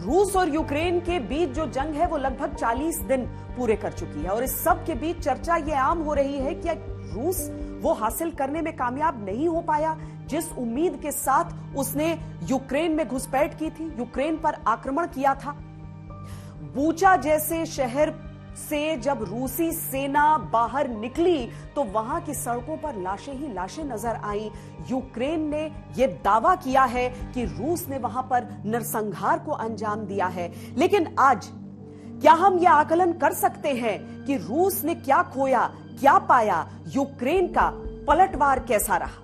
रूस और यूक्रेन के बीच जो जंग है वो लगभग 40 दिन पूरे कर चुकी है और इस सब के बीच चर्चा ये आम हो रही है कि रूस वो हासिल करने में कामयाब नहीं हो पाया जिस उम्मीद के साथ उसने यूक्रेन में घुसपैठ की थी, यूक्रेन पर आक्रमण किया था। बूचा जैसे शहर से जब रूसी सेना बाहर निकली तो वहां की सड़कों पर लाशें ही लाशें नजर आई। यूक्रेन ने यह दावा किया है कि रूस ने वहां पर नरसंहार को अंजाम दिया है। लेकिन आज क्या हम यह आकलन कर सकते हैं कि रूस ने क्या खोया, क्या पाया, यूक्रेन का पलटवार कैसा रहा?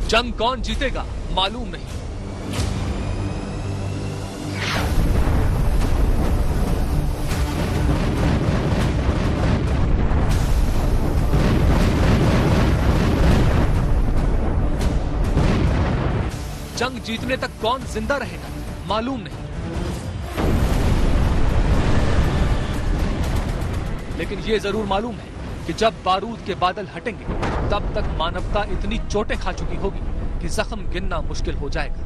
जंग कौन जीतेगा मालूम नहीं। जंग जीतने तक कौन जिंदा रहेगा मालूम नहीं। लेकिन यह जरूर मालूम है कि जब बारूद के बादल हटेंगे तब तक मानवता इतनी चोटें खा चुकी होगी कि जख्म गिनना मुश्किल हो जाएगा।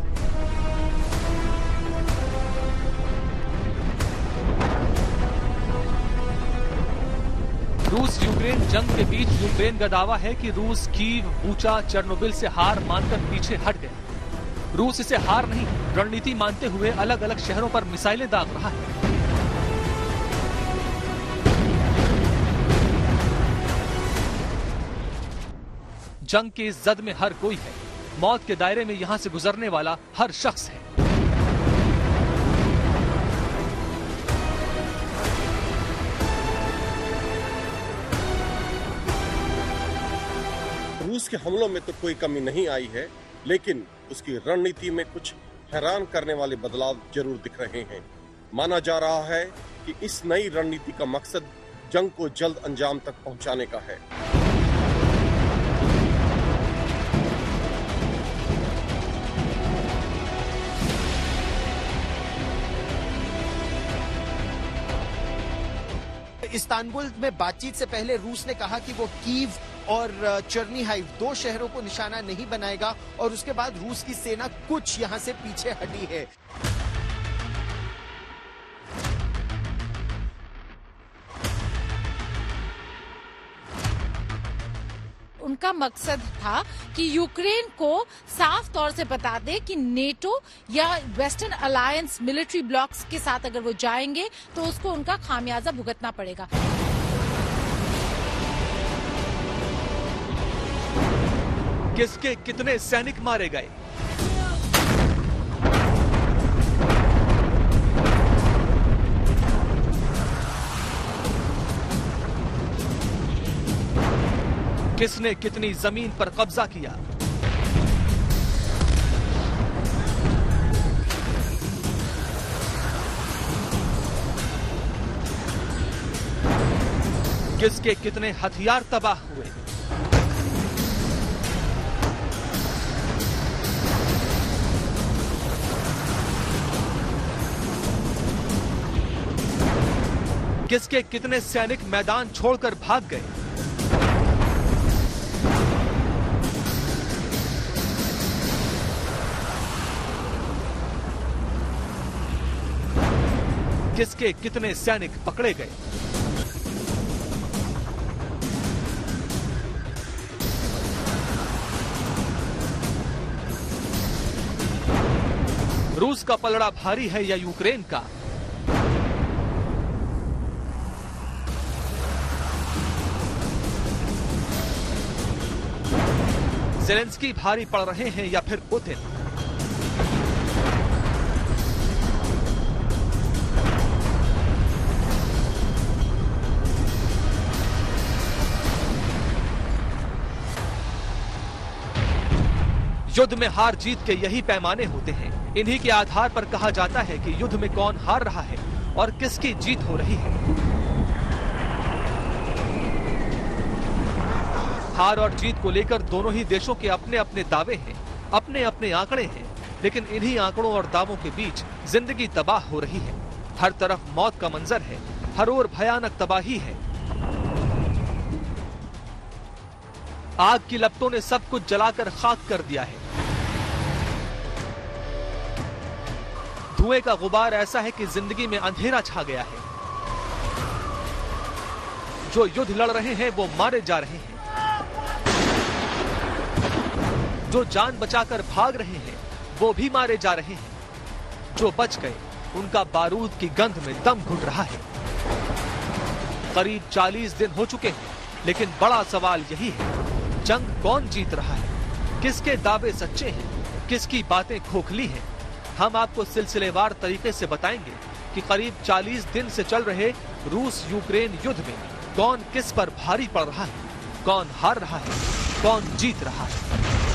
रूस यूक्रेन जंग के बीच यूक्रेन का दावा है कि रूस कीव, बूचा, चेर्नोबिल से हार मानकर पीछे हट गया। रूस इसे हार नहीं, रणनीति मानते हुए अलग अलग शहरों पर मिसाइलें दाग रहा है। जंग की इस जद में हर कोई है, मौत के दायरे में यहां से गुजरने वाला हर शख्स है। रूस के हमलों में तो कोई कमी नहीं आई है, लेकिन उसकी रणनीति में कुछ हैरान करने वाले बदलाव जरूर दिख रहे हैं। माना जा रहा है कि इस नई रणनीति का मकसद जंग को जल्द अंजाम तक पहुंचाने का है। इस्तांबुल में बातचीत से पहले रूस ने कहा कि वो कीव और चर्निहाइव 2 शहरों को निशाना नहीं बनाएगा और उसके बाद रूस की सेना कुछ यहां से पीछे हटी है। उनका मकसद था कि यूक्रेन को साफ तौर से बता दे कि नेटो या वेस्टर्न अलायंस मिलिट्री ब्लॉक्स के साथ अगर वो जाएंगे तो उसको उनका खामियाजा भुगतना पड़ेगा। किसके कितने सैनिक मारे गए, किसने कितनी जमीन पर कब्जा किया, किसके कितने हथियार तबाह हुए, किसके कितने सैनिक मैदान छोड़कर भाग गए, किसके कितने सैनिक पकड़े गए। रूस का पलड़ा भारी है या यूक्रेन का? ज़ेलेंस्की भारी पड़ रहे हैं या फिर पुतिन? युद्ध में हार जीत के यही पैमाने होते हैं। इन्हीं के आधार पर कहा जाता है कि युद्ध में कौन हार रहा है और किसकी जीत हो रही है। हार और जीत को लेकर दोनों ही देशों के अपने अपने दावे हैं, अपने अपने आंकड़े हैं, लेकिन इन्हीं आंकड़ों और दावों के बीच जिंदगी तबाह हो रही है। हर तरफ मौत का मंजर है, हर ओर भयानक तबाही है। आग की लपटों ने सब कुछ जलाकर खाक कर दिया है। धुएं का गुबार ऐसा है कि जिंदगी में अंधेरा छा गया है। जो युद्ध लड़ रहे हैं वो मारे जा रहे हैं, जो जान बचाकर भाग रहे हैं वो भी मारे जा रहे हैं, जो बच गए उनका बारूद की गंध में दम घुट रहा है। करीब 40 दिन हो चुके हैं, लेकिन बड़ा सवाल यही है, जंग कौन जीत रहा है? किसके दावे सच्चे हैं, किसकी बातें खोखली हैं? हम आपको सिलसिलेवार तरीके से बताएंगे कि करीब 40 दिन से चल रहे रूस यूक्रेन युद्ध में कौन किस पर भारी पड़ रहा है, कौन हार रहा है, कौन जीत रहा है।